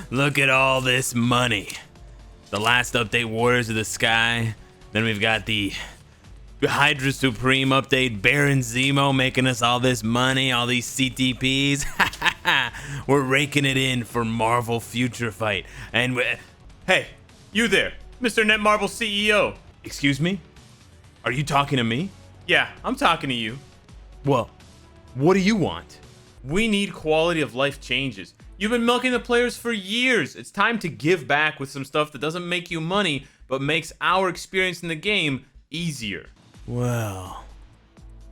Look at all this money. The last update, Warriors of the Sky. Then we've got the Hydra Supreme update, Baron Zemo making us all this money, all these CTPs. We're raking it in for Marvel Future Fight. And hey, you there, Mr. Netmarble CEO. Excuse me? Are you talking to me? Yeah, I'm talking to you. Well, what do you want? We need quality of life changes. You've been milking the players for years. It's time to give back with some stuff that doesn't make you money, but makes our experience in the game easier. Well,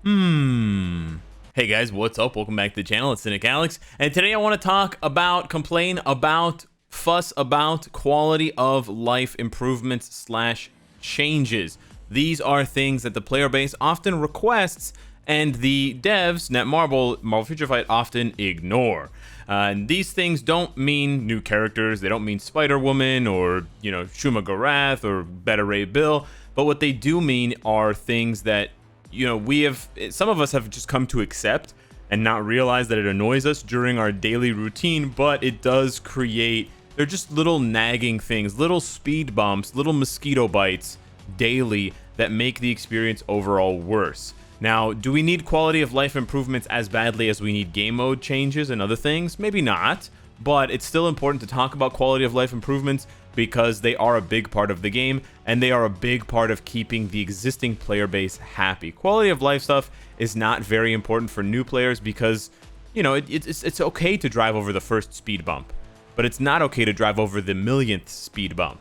Hey guys, what's up? Welcome back to the channel. It's Cynicalex, and today I want to complain about, fuss about quality of life improvements / changes. These are things that the player base often requests, and the devs, Netmarble, Marvel Future Fight, often ignore. And these things don't mean new characters. They don't mean Spider-Woman or, Shuma Gorath or Beta Ray Bill. But what they do mean are things that, some of us have just come to accept and not realize that it annoys us during our daily routine. But it does create, they're just little nagging things, little speed bumps, little mosquito bites daily that make the experience overall worse. Now, do we need quality of life improvements as badly as we need game mode changes and other things? Maybe not, but it's still important to talk about quality of life improvements because they are a big part of the game and they are a big part of keeping the existing player base happy. Quality of life stuff is not very important for new players because, it's okay to drive over the first speed bump, but it's not okay to drive over the millionth speed bump.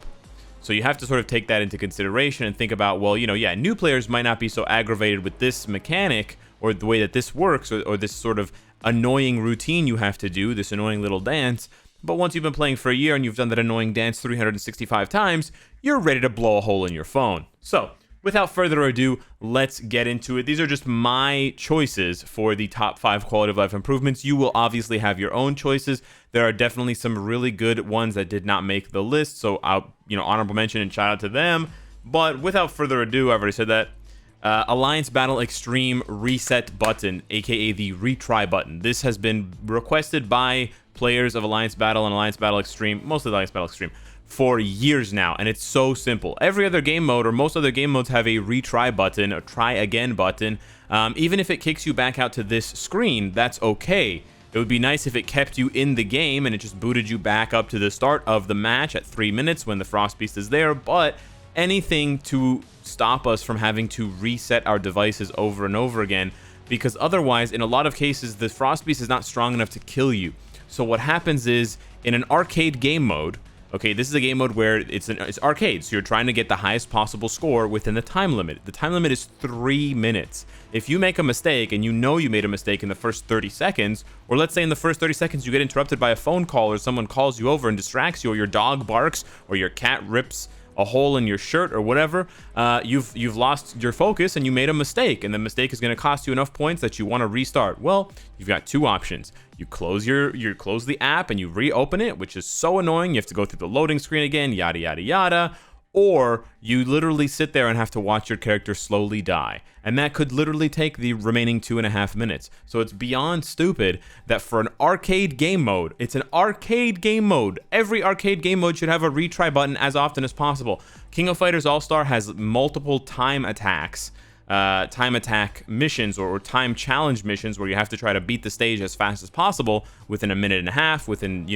So you have to sort of take that into consideration and think about, well, new players might not be so aggravated with this mechanic or the way that this works or this sort of annoying routine you have to do, this annoying little dance. But once you've been playing for a year and you've done that annoying dance 365 times, you're ready to blow a hole in your phone. So without further ado, let's get into it. These are just my choices for the top 5 quality of life improvements. You will obviously have your own choices. There are definitely some really good ones that did not make the list, so I'll, honorable mention and shout out to them. But without further ado, I've already said that. Alliance Battle Extreme Reset button, aka the retry button. This has been requested by players of Alliance Battle and Alliance Battle Extreme, mostly Alliance Battle Extreme, for years now, and it's so simple. Every other game mode or most other game modes have a retry button, a try again button. Even if it kicks you back out to this screen, that's okay. It would be nice if it kept you in the game and it just booted you back up to the start of the match at 3 minutes when the Frost Beast is there, but anything to stop us from having to reset our devices over and over again, because otherwise, in a lot of cases, the Frost Beast is not strong enough to kill you. So what happens is, in an arcade game mode, okay, this is a game mode where it's arcade, so you're trying to get the highest possible score within the time limit. The time limit is 3 minutes. If you make a mistake and you made a mistake in the first 30 seconds, or let's say in the first 30 seconds you get interrupted by a phone call or someone calls you over and distracts you, or your dog barks, or your cat rips a hole in your shirt or whatever, you've lost your focus and you made a mistake, and the mistake is going to cost you enough points that you want to restart. Well, you've got two options. You close close the app and you reopen it, which is so annoying. You have to go through the loading screen again, yada yada yada. Or you literally sit there and have to watch your character slowly die. And that could literally take the remaining 2.5 minutes. So it's beyond stupid that for an arcade game mode, it's an arcade game mode. Every arcade game mode should have a retry button as often as possible. King of Fighters All-Star has multiple time attack missions or time challenge missions where you have to try to beat the stage as fast as possible within a minute and a half, within,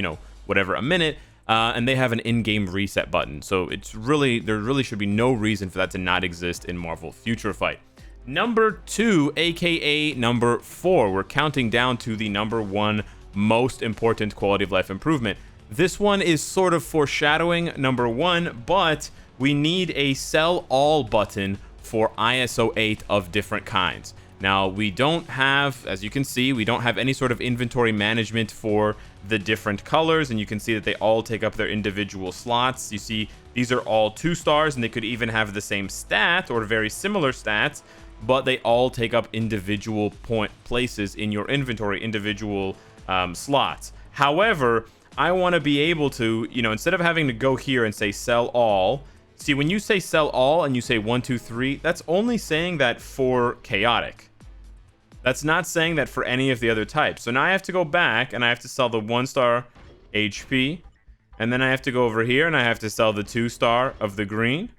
a minute. And they have an in-game reset button. So there really should be no reason for that to not exist in Marvel Future Fight. Number 2, aka number 4. We're counting down to the number 1 most important quality of life improvement. This one is sort of foreshadowing number 1, but we need a sell all button for ISO 8 of different kinds. Now, we don't have, as you can see, we don't have any sort of inventory management for the different colors, and you can see that they all take up their individual slots. You see, these are all 2 stars, and they could even have the same stat or very similar stats, but they all take up individual places in your inventory, individual slots. However, I want to be able to, instead of having to go here and say sell all, see, when you say sell all and you say 1, 2, 3, that's only saying that for chaotic. That's not saying that for any of the other types. So now I have to go back and I have to sell the 1-star HP. And then I have to go over here and I have to sell the 2-star of the green.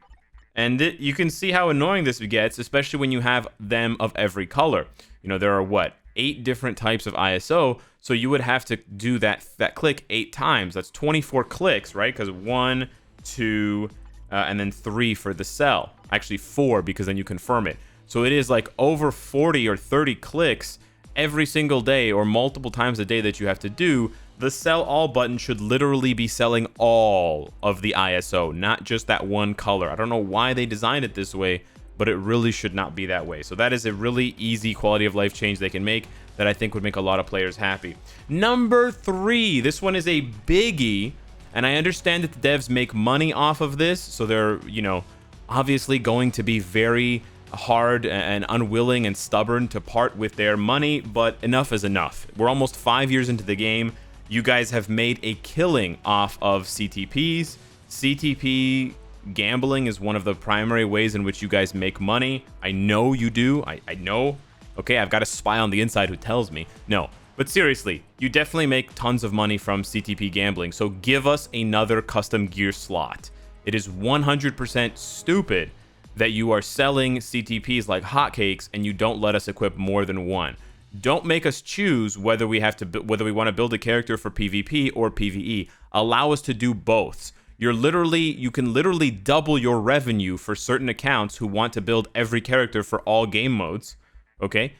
And you can see how annoying this gets, especially when you have them of every color. You know, there are what? 8 different types of ISO. So you would have to do that click 8 times. That's 24 clicks, right? Because 1, 2, and then 3 for the sell. Actually 4, because then you confirm it. So it is like over 40 or 30 clicks every single day or multiple times a day that you have to do. The sell all button should literally be selling all of the ISO, not just that one color. I don't know why they designed it this way, but it really should not be that way. So that is a really easy quality of life change they can make that I think would make a lot of players happy. Number 3, this one is a biggie, and I understand that the devs make money off of this, so they're, you know, obviously going to be very hard and unwilling and stubborn to part with their money, but enough is enough. We're almost 5 years into the game. You guys have made a killing off of CTPs. CTP gambling is one of the primary ways in which you guys make money. I know you do. I know. Okay, I've got a spy on the inside who tells me. No, but seriously, you definitely make tons of money from CTP gambling. So give us another custom gear slot. It is 100% stupid that you are selling CTPs like hotcakes and you don't let us equip more than one. Don't make us choose whether we want to build a character for PvP or PvE. Allow us to do both. You can literally double your revenue for certain accounts who want to build every character for all game modes. Okay?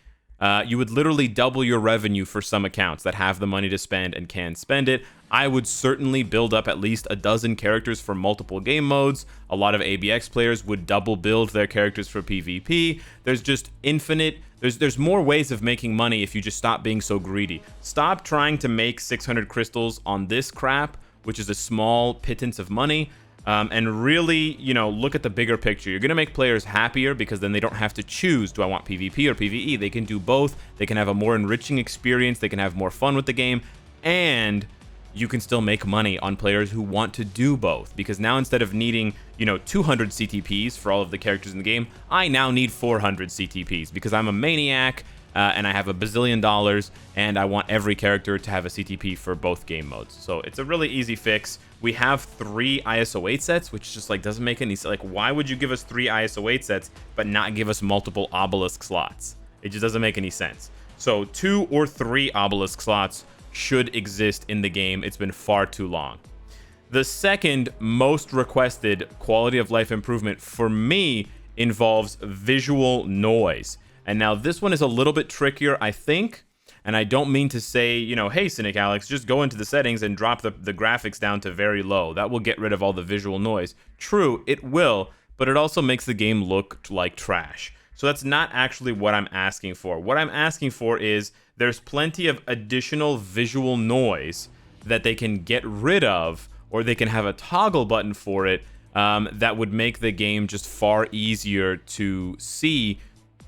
You would literally double your revenue for some accounts that have the money to spend and can spend it. I would certainly build up at least a dozen characters for multiple game modes. A lot of ABX players would double build their characters for PvP. There's just infinite. There's more ways of making money if you just stop being so greedy. Stop trying to make 600 crystals on this crap, which is a small pittance of money. And really, you know, look at the bigger picture. You're going to make players happier because then they don't have to choose, do I want PvP or PvE? They can do both. They can have a more enriching experience. They can have more fun with the game. And you can still make money on players who want to do both. Because now instead of needing, you know, 200 CTPs for all of the characters in the game, I now need 400 CTPs because I'm a maniac and I have $1 bazillion and I want every character to have a CTP for both game modes. So it's a really easy fix. We have 3 ISO 8 sets, which just like doesn't make any sense. Like, why would you give us 3 ISO 8 sets but not give us multiple obelisk slots? It just doesn't make any sense. So 2 or 3 obelisk slots should exist in the game. It's been far too long. The second most requested quality of life improvement for me involves visual noise. And now this one is a little bit trickier, I think. And I don't mean to say, you know, hey, Cynicalex, just go into the settings and drop the graphics down to very low. That will get rid of all the visual noise. True, it will, but it also makes the game look like trash. So that's not actually what I'm asking for. What I'm asking for is there's plenty of additional visual noise that they can get rid of, or they can have a toggle button for it that would make the game just far easier to see,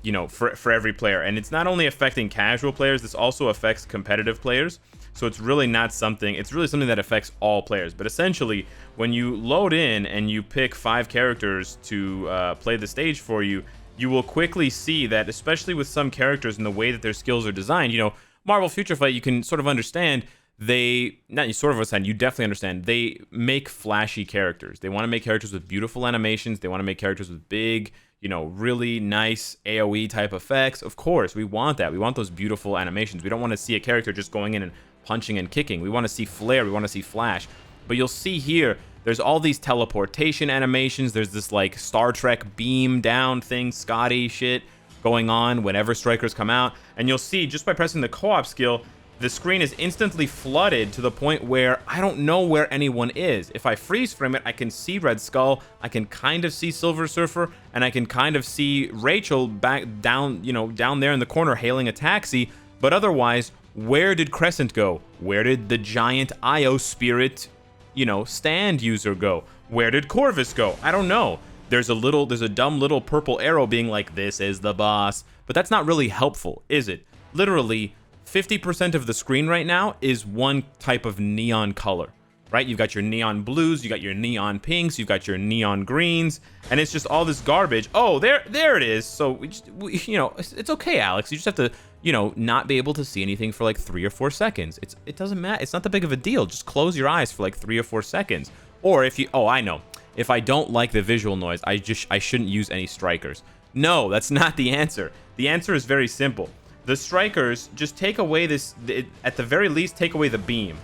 you know, for every player. And it's not only affecting casual players, this also affects competitive players. So it's really something that affects all players. But essentially, when you load in and you pick 5 characters to play the stage for you, you will quickly see that, especially with some characters and the way that their skills are designed, you know, Marvel Future Fight, you can sort of understand, you definitely understand, they make flashy characters. They want to make characters with beautiful animations. They want to make characters with big, you know, really nice AoE type effects. Of course, we want that. We want those beautiful animations. We don't want to see a character just going in and punching and kicking. We want to see flair. We want to see flash. But you'll see here, there's all these teleportation animations. There's this like Star Trek beam down thing, Scotty shit going on whenever strikers come out. And you'll see just by pressing the co-op skill, the screen is instantly flooded to the point where I don't know where anyone is. If I freeze frame it, I can see Red Skull, I can kind of see Silver Surfer, and I can kind of see Rachel back down, you know, down there in the corner hailing a taxi. But otherwise, where did Crescent go? Where did the giant Io Spirit, you know, stand user go? Where did Corvus go? I don't know. There's a dumb little purple arrow being like, this is the boss. But that's not really helpful, is it? Literally, 50% of the screen right now is one type of neon color, right? You've got your neon blues, you got your neon pinks, you've got your neon greens, and it's just all this garbage. Oh, there it is. So you know, it's okay, Alex. You just have to, you know, not be able to see anything for like 3 or 4 seconds. It doesn't matter. It's not that big of a deal. Just close your eyes for like 3 or 4 seconds. Or if you, oh, I know. If I don't like the visual noise, I shouldn't use any strikers. No, that's not the answer. The answer is very simple. The strikers, just take away this, at the very least, take away the beam.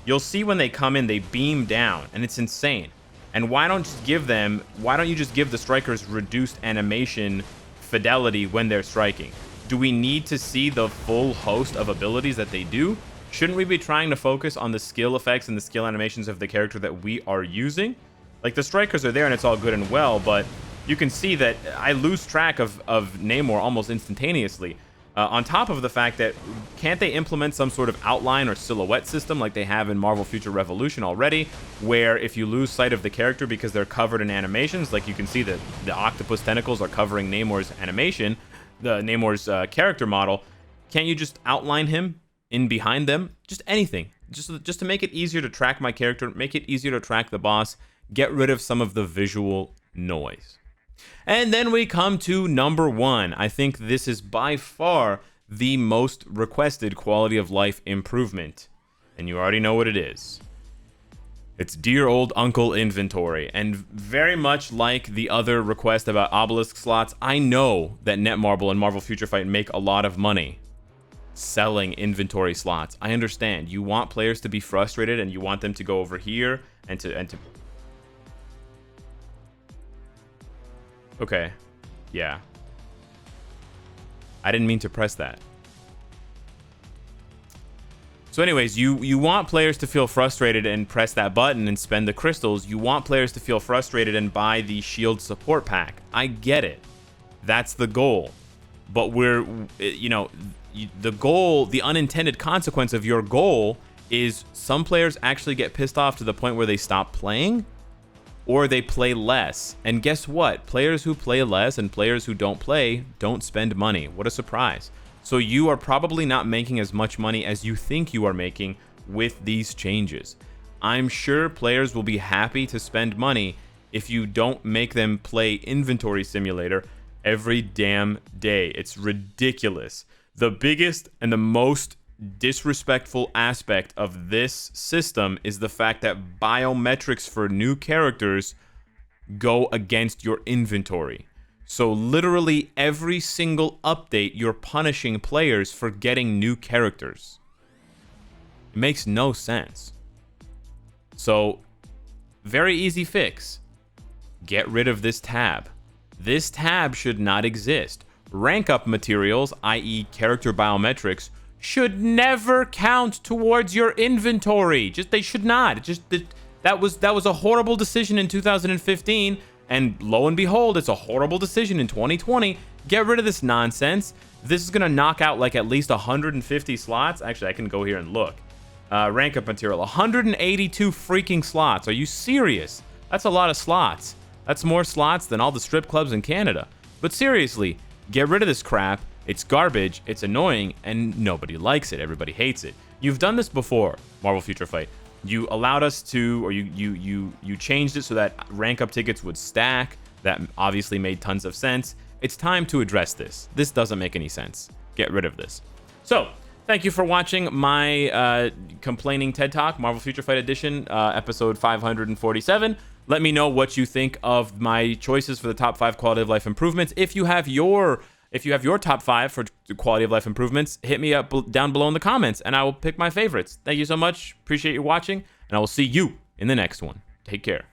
You'll see when they come in, they beam down, and it's insane. And why don't you just give the strikers reduced animation fidelity when they're striking? Do we need to see the full host of abilities that they do? Shouldn't we be trying to focus on the skill effects and the skill animations of the character that we are using? Like, the strikers are there and it's all good and well, but you can see that I lose track of Namor almost instantaneously. On top of the fact that, can't they implement some sort of outline or silhouette system like they have in Marvel Future Revolution already, where if you lose sight of the character because they're covered in animations, like you can see that the octopus tentacles are covering Namor's animation, Namor's character model, can't you just outline him in behind them? Just anything. Just to make it easier to track my character, make it easier to track the boss, get rid of some of the visual noise. And then we come to number 1. I think this is by far the most requested quality of life improvement. And you already know what it is. It's dear old Uncle Inventory. And very much like the other request about obelisk slots, I know that Netmarble and Marvel Future Fight make a lot of money selling inventory slots. I understand. You want players to be frustrated and you want them to go over here and to Okay, yeah. I didn't mean to press that. So anyways, you want players to feel frustrated and press that button and spend the crystals. You want players to feel frustrated and buy the shield support pack. I get it. That's the goal. But the goal, the unintended consequence of your goal is some players actually get pissed off to the point where they stop playing. Or they play less. And guess what? Players who play less and players who don't play don't spend money. What a surprise. So you are probably not making as much money as you think you are making with these changes. I'm sure players will be happy to spend money if you don't make them play Inventory Simulator every damn day. It's ridiculous. The biggest and the most disrespectful aspect of this system is the fact that biometrics for new characters go against your inventory. So literally every single update, you're punishing players for getting new characters. It makes no sense. So, very easy fix. Get rid of this tab. This tab should not exist. Rank up materials, i.e. character biometrics, should never count towards your inventory. They should not. That was a horrible decision in 2015, and lo and behold, it's a horrible decision in 2020. Get rid of this nonsense. This is gonna knock out like at least 150 slots. Actually, I can go here and look. Rank up material, 182 freaking slots. Are you serious? That's a lot of slots. That's more slots than all the strip clubs in Canada. But seriously, get rid of this crap. It's garbage, it's annoying, and nobody likes it. Everybody hates it. You've done this before, Marvel Future Fight. You allowed us to, or you changed it so that rank up tickets would stack. That obviously made tons of sense. It's time to address this. This doesn't make any sense. Get rid of this. So, thank you for watching my complaining TED Talk, Marvel Future Fight Edition, episode 547. Let me know what you think of my choices for the top 5 quality of life improvements. If you have your top 5 for quality of life improvements, hit me up down below in the comments, and I will pick my favorites. Thank you so much. Appreciate you watching, and I will see you in the next one. Take care.